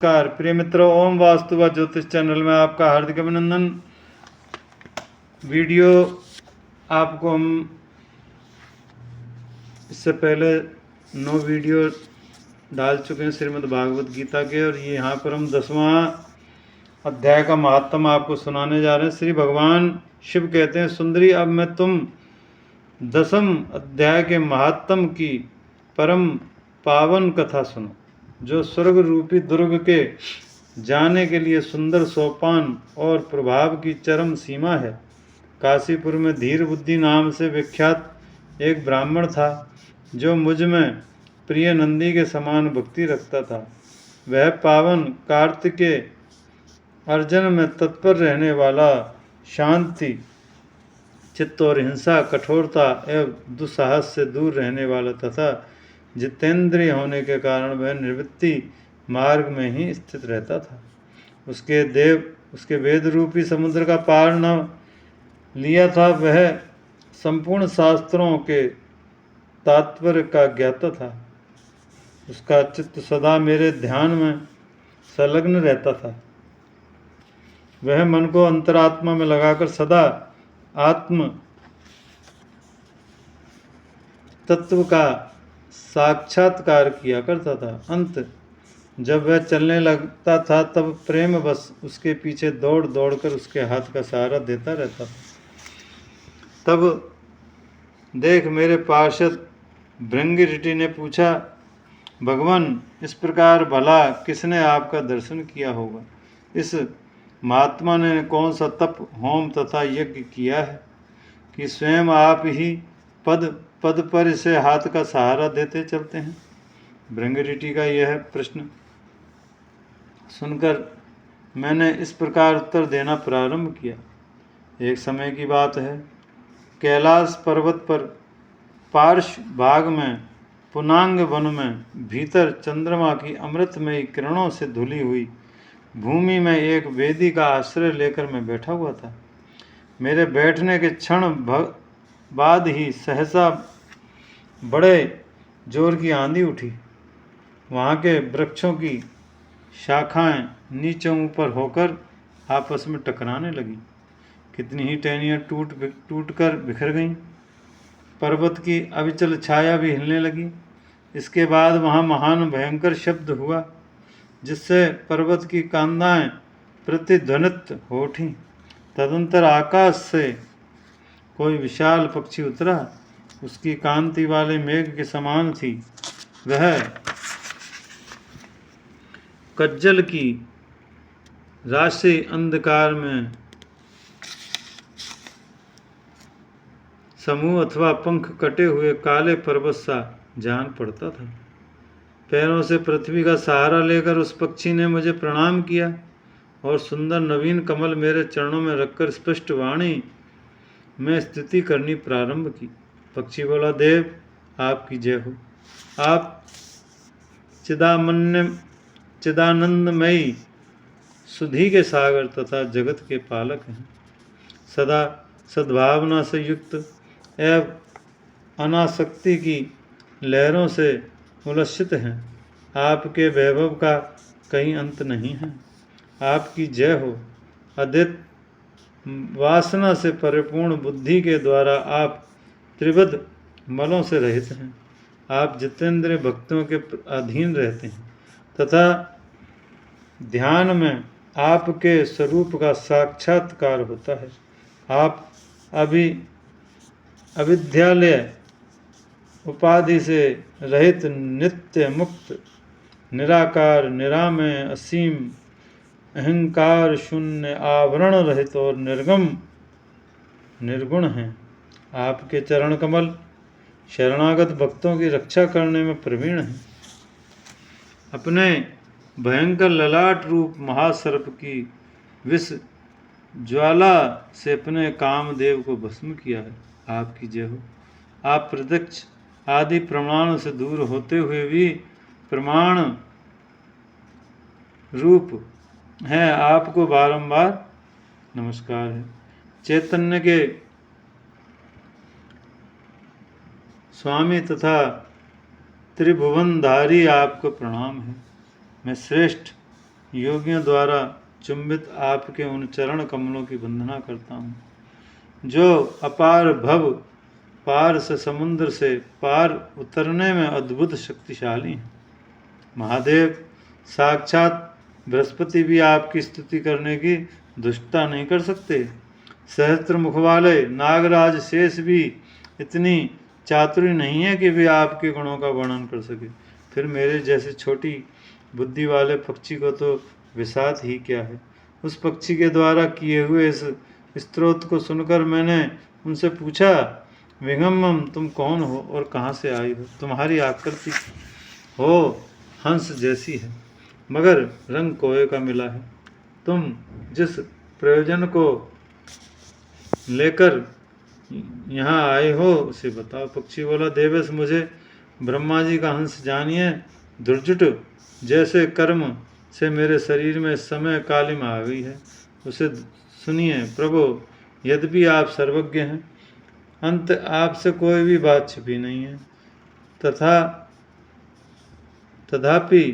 नमस्कार प्रिय मित्रों, ओम वास्तु व ज्योतिष चैनल में आपका हार्दिक अभिनंदन। वीडियो आपको हम इससे पहले 9 वीडियो डाल चुके हैं श्रीमद् भागवत गीता के, और ये यहाँ पर हम 10वां अध्याय का महात्म आपको सुनाने जा रहे हैं। श्री भगवान शिव कहते हैं, सुंदरी अब मैं तुम 10वें अध्याय के महात्म की परम पावन कथा सुनो, जो स्वर्ग रूपी दुर्ग के जाने के लिए सुंदर सोपान और प्रभाव की चरम सीमा है। काशीपुर में धीर बुद्धि नाम से विख्यात एक ब्राह्मण था, जो मुझ में प्रिय नंदी के समान भक्ति रखता था। वह पावन कार्तिकेय अर्जन में तत्पर रहने वाला, शांति चित्त और हिंसा, कठोरता एवं दुस्साहस से दूर रहने वाला तथा जितेंद्रिय होने के कारण वह निवृत्ति मार्ग में ही स्थित रहता था। उसके वेद रूपी समुद्र का पार न लिया था। वह संपूर्ण शास्त्रों के तात्पर्य का ज्ञाता था। उसका चित्त सदा मेरे ध्यान में संलग्न रहता था। वह मन को अंतरात्मा में लगाकर सदा आत्म तत्व का साक्षात्कार किया करता था। अंत जब वह चलने लगता था, तब प्रेम बस उसके पीछे दौड़ दौड़कर उसके हाथ का सहारा देता रहता था। तब देख मेरे पार्षद भृंगिरिटि ने पूछा, भगवान, इस प्रकार भला किसने आपका दर्शन किया होगा? इस महात्मा ने कौन सा तप, होम तथा यज्ञ किया है कि स्वयं आप ही पद पद पर इसे हाथ का सहारा देते चलते हैं? भृंगिरिटि का यह प्रश्न सुनकर मैंने इस प्रकार उत्तर देना प्रारंभ किया। एक समय की बात है, कैलाश पर्वत पर पार्श्व भाग में पुनांग वन में भीतर चंद्रमा की अमृतमयी किरणों से धुली हुई भूमि में एक वेदी का आश्रय लेकर मैं बैठा हुआ था। मेरे बैठने के क्षण बाद ही सहसा बड़े जोर की आंधी उठी। वहाँ के वृक्षों की शाखाएं नीचे ऊपर होकर आपस में टकराने लगी। कितनी ही टहनियाँ टूट कर बिखर गईं। पर्वत की अविचल छाया भी हिलने लगी। इसके बाद वहाँ महान भयंकर शब्द हुआ, जिससे पर्वत की कांदाएं प्रतिध्वनित हो उठी। तदंतर आकाश से कोई विशाल पक्षी उतरा। उसकी कांति वाले मेघ के समान थी। वह कज्जल की राशि अंधकार में समूह अथवा पंख कटे हुए काले पर्वत सा जान पड़ता था। पैरों से पृथ्वी का सहारा लेकर उस पक्षी ने मुझे प्रणाम किया और सुंदर नवीन कमल मेरे चरणों में रखकर स्पष्ट वाणी में स्तुति करनी प्रारंभ की। पक्षी बोला, देव आपकी जय हो। आप चिदानंदमयी सुधि के सागर तथा जगत के पालक हैं। सदा सद्भावना से युक्त एवं अनासक्ति की लहरों से उल्लसित हैं। आपके वैभव का कहीं अंत नहीं है। आपकी जय हो। अद्वैत वासना से परिपूर्ण बुद्धि के द्वारा आप त्रिविध मलों से रहित हैं। आप जितेंद्रिय भक्तों के अधीन रहते हैं तथा ध्यान में आपके स्वरूप का साक्षात्कार होता है। आप अविद्यालय उपाधि से रहित, नित्य मुक्त, निराकार, निरामय, असीम, अहंकार शून्य, आवरण रहित और निर्गुण हैं। आपके चरण कमल शरणागत भक्तों की रक्षा करने में प्रवीण हैं। अपने भयंकर ललाट रूप महासर्प की विष ज्वाला से अपने कामदेव को भस्म किया है। आपकी जय हो। आप प्रत्यक्ष आदि प्रमाण से दूर होते हुए भी प्रमाण रूप हैं। आपको बारंबार नमस्कार है। चैतन्य के स्वामी तथा त्रिभुवनधारी आपको प्रणाम है। मैं श्रेष्ठ योगियों द्वारा चुंबित आपके उन चरण कमलों की वंदना करता हूँ, जो अपार भव पार से समुद्र से पार उतरने में अद्भुत शक्तिशाली हैं। महादेव साक्षात बृहस्पति भी आपकी स्तुति करने की दुष्टता नहीं कर सकते। सहस्त्र मुख वाले नागराज शेष भी इतनी चातुरी नहीं है कि वे आपके गुणों का वर्णन कर सके। फिर मेरे जैसे छोटी बुद्धि वाले पक्षी को तो विषाद ही क्या है। उस पक्षी के द्वारा किए हुए इस स्तोत्र को सुनकर मैंने उनसे पूछा, विंगमम तुम कौन हो और कहाँ से आई हो? तुम्हारी आकृति हो हंस जैसी है, मगर रंग कोए का मिला है। तुम जिस प्रयोजन को लेकर यहाँ आए हो उसे बताओ। पक्षी बोला, देवेश मुझे ब्रह्मा जी का हंस जानिए। दुर्जुट जैसे कर्म से मेरे शरीर में इस समय कालिमा आ गई है, उसे सुनिए प्रभु। यद्यपि आप सर्वज्ञ हैं, अंत आपसे कोई भी बात छिपी नहीं है। तथापि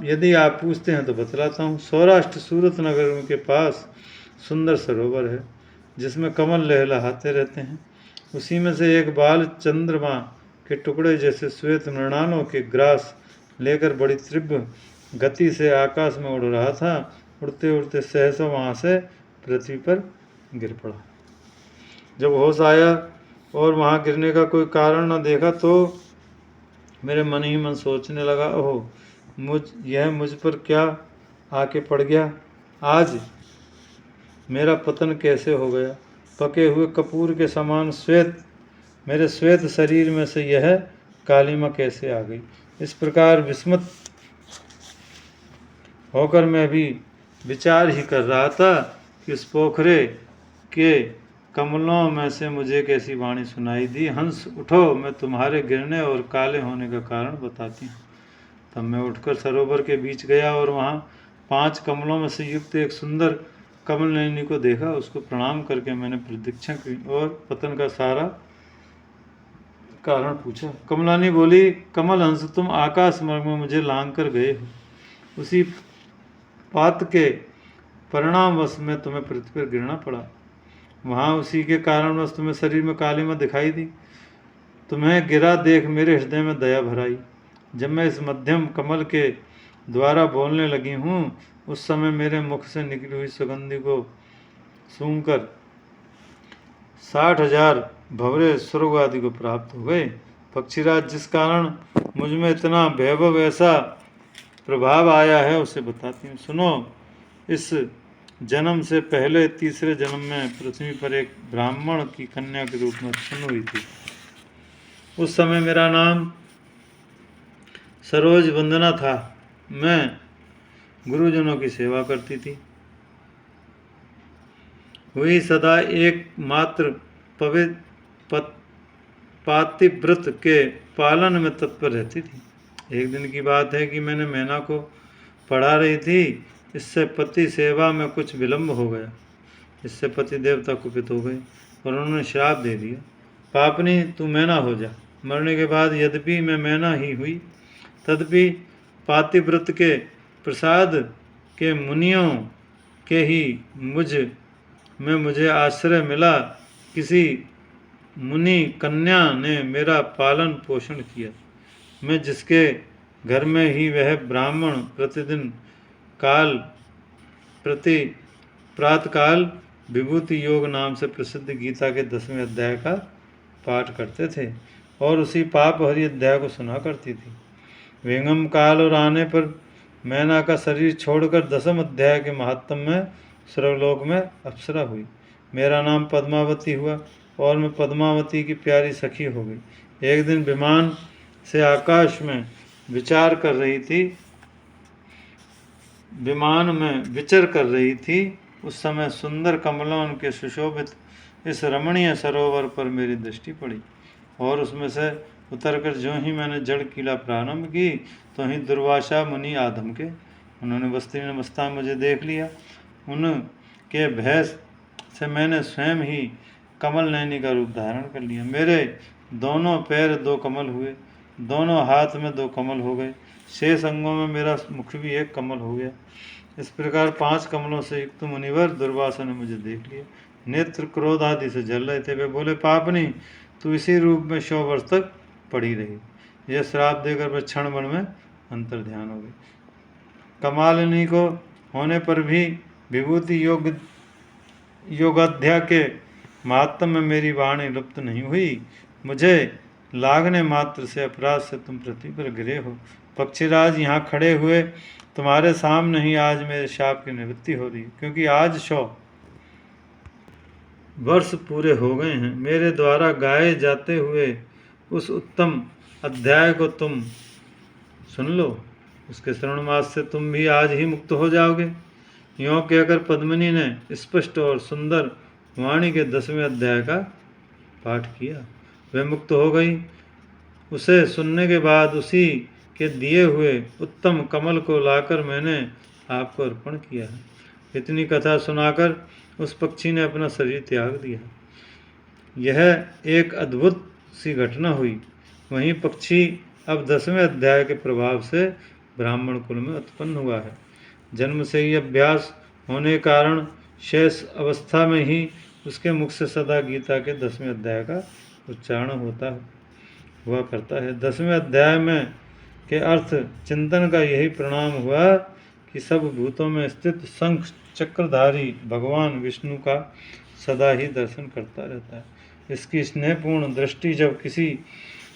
यदि आप पूछते हैं तो बतलाता हूँ। सौराष्ट्र सूरत नगर के पास सुंदर सरोवर है, जिसमें कमल लहलहाते रहते हैं। उसी में से एक बाल चंद्रमा के टुकड़े जैसे श्वेत मृणालों के ग्रास लेकर बड़ी तीव्र गति से आकाश में उड़ रहा था। उड़ते उड़ते सहसा वहाँ से पृथ्वी पर गिर पड़ा। जब होश आया और वहाँ गिरने का कोई कारण न देखा तो मेरे मन ही मन सोचने लगा, ओह यह मुझ पर क्या आके पड़ गया। आज मेरा पतन कैसे हो गया। पके हुए कपूर के समान मेरे श्वेत शरीर में से यह कालिमा कैसे आ गई। इस प्रकार विस्मित होकर मैं भी विचार ही कर रहा था कि इस पोखरे के कमलों में से मुझे कैसी वाणी सुनाई दी, हंस उठो, मैं तुम्हारे गिरने और काले होने का कारण बताती हूँ। तब मैं उठकर सरोवर के बीच गया और वहाँ 5 कमलों में से युक्त एक सुंदर कमल नयनी को देखा। उसको प्रणाम करके मैंने प्रदीक्षा की और पतन का सारा कारण पूछा। कमलानी बोली, कमल हंस तुम आकाश मार्ग में मुझे लांग कर गए हो। उसी पात के परिणामवश में तुम्हें पृथ्वी पर गिरना पड़ा। वहाँ उसी के कारणवश तुम्हें शरीर में कालिमा दिखाई दी। तुम्हें गिरा देख मेरे हृदय में दया भराई। जब मैं इस मध्यम कमल के द्वारा बोलने लगी हूँ, उस समय मेरे मुख से निकली हुई सुगंधि को सूंघकर 60,000 भंवरे स्वर्ग आदि को प्राप्त हो गए। पक्षीराज, जिस कारण मुझ में इतना वैभव ऐसा प्रभाव आया है उसे बताती हूँ, सुनो। इस जन्म से पहले तीसरे जन्म में पृथ्वी पर एक ब्राह्मण की कन्या के रूप में उत्पन्न हुई थी। उस समय मेरा नाम सरोज वंदना था। मैं गुरुजनों की सेवा करती थी। वही सदा एकमात्र पातिव्रत के पालन में तत्पर रहती थी। एक दिन की बात है कि मैंने मैना को पढ़ा रही थी। इससे पति सेवा में कुछ विलंब हो गया। इससे पति देवता कुपित हो गए और उन्होंने श्राप दे दिया, पापनी तू मैना हो जा। मरने के बाद यद्यपि मैं मैना ही हुई, तदपि पातिव्रत के प्रसाद के मुनियों के ही मुझे आश्रय मिला। किसी मुनि कन्या ने मेरा पालन पोषण किया। मैं जिसके घर में ही वह ब्राह्मण प्रतिदिन प्रातःकाल विभूति योग नाम से प्रसिद्ध गीता के 10वें अध्याय का पाठ करते थे और उसी पाप हरि अध्याय को सुना करती थी। विंगम काल और आने पर मैना का शरीर छोड़कर 10वें अध्याय के महात्म में स्वर्गलोक में अप्सरा हुई। मेरा नाम पद्मावती हुआ और मैं पद्मावती की प्यारी सखी हो गई। एक दिन विमान से आकाश में विचर कर रही थी। उस समय सुंदर कमलों के सुशोभित इस रमणीय सरोवर पर मेरी दृष्टि पड़ी और उसमें से उतरकर जो ही मैंने जड़ कीला प्रारंभ की तो ही दुर्वासा मुनि आधम के। उन्होंने वस्त्री नमस्ता मुझे देख लिया। उनके भय से मैंने स्वयं ही कमल नयनी का रूप धारण कर लिया। मेरे दोनों पैर 2 कमल हुए, दोनों हाथ में 2 कमल हो गए। शेष अंगों में मेरा मुख भी एक कमल हो गया। इस प्रकार 5 कमलों से युक्त मुनिवर दुर्वासा ने मुझे देख लिया। नेत्र क्रोध आदि से जल रहे थे। वे बोले, पापनी, तू इसी रूप में 100 वर्ष तक पड़ी रही। यह श्राप देकर वे क्षण भर में अंतर ध्यान हो गई। कमालिनी को होने पर भी विभूति योगाध्या के महात्म में मेरी वाणी लुप्त नहीं हुई। मुझे लागने मात्र से अपराध से तुम पृथ्वी पर गिरे हो। पक्षीराज, यहाँ खड़े हुए तुम्हारे सामने ही आज मेरे शाप की निवृत्ति हो रही है, क्योंकि आज 100 वर्ष पूरे हो गए हैं। मेरे द्वारा गाए जाते हुए उस उत्तम अध्याय को तुम सुन लो। उसके श्रवण मास से तुम भी आज ही मुक्त हो जाओगे। यों कहकर पद्मिनी ने स्पष्ट और सुंदर वाणी के 10वें अध्याय का पाठ किया। वह मुक्त हो गई। उसे सुनने के बाद उसी के दिए हुए उत्तम कमल को लाकर मैंने आपको अर्पण किया है। इतनी कथा सुनाकर उस पक्षी ने अपना शरीर त्याग दिया। यह एक अद्भुत सी घटना हुई। वहीं पक्षी अब 10वें अध्याय के प्रभाव से ब्राह्मण कुल में उत्पन्न हुआ है। जन्म से ही अभ्यास होने के कारण शेष अवस्था में ही उसके मुख से सदा गीता के 10वें अध्याय का उच्चारण हुआ करता है। 10वें अध्याय में के अर्थ चिंतन का यही परिणाम हुआ कि सब भूतों में स्थित शंख चक्रधारी भगवान विष्णु का सदा ही दर्शन करता रहता है। इसकी स्नेहपूर्ण दृष्टि जब किसी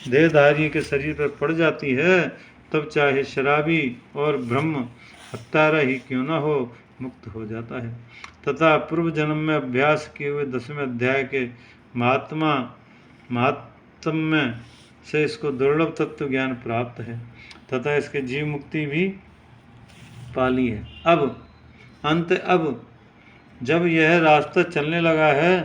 देहधारी के शरीर पर पड़ जाती है, तब चाहे शराबी और ब्रह्म हत्यारा ही क्यों न हो, मुक्त हो जाता है। तथा पूर्व जन्म में अभ्यास किए हुए 10वें अध्याय के महात्म्य से इसको दुर्लभ तत्व ज्ञान प्राप्त है तथा इसके जीव मुक्ति भी पाली है। अब जब यह रास्ता चलने लगा है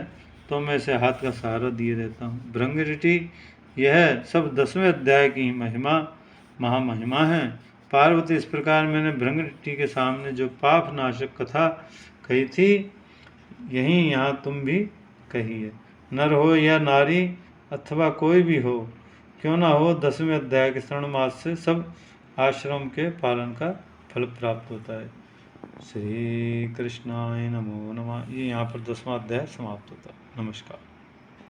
तो मैं इसे हाथ का सहारा दिए रहता हूँ। भृंगऋटि, यह सब 10वें अध्याय की महामहिमा है। पार्वती, इस प्रकार मैंने भृंगऋटि के सामने जो पाप नाशक कथा कही थी, यही यहाँ तुम भी कही है। नर हो या नारी अथवा कोई भी हो, क्यों ना हो, 10वें अध्याय के श्रवण मास से सब आश्रम के पालन का फल प्राप्त होता है। श्री कृष्णाय नमो नमः। ये यहाँ पर 10वां अध्याय समाप्त होता है। नमस्कार।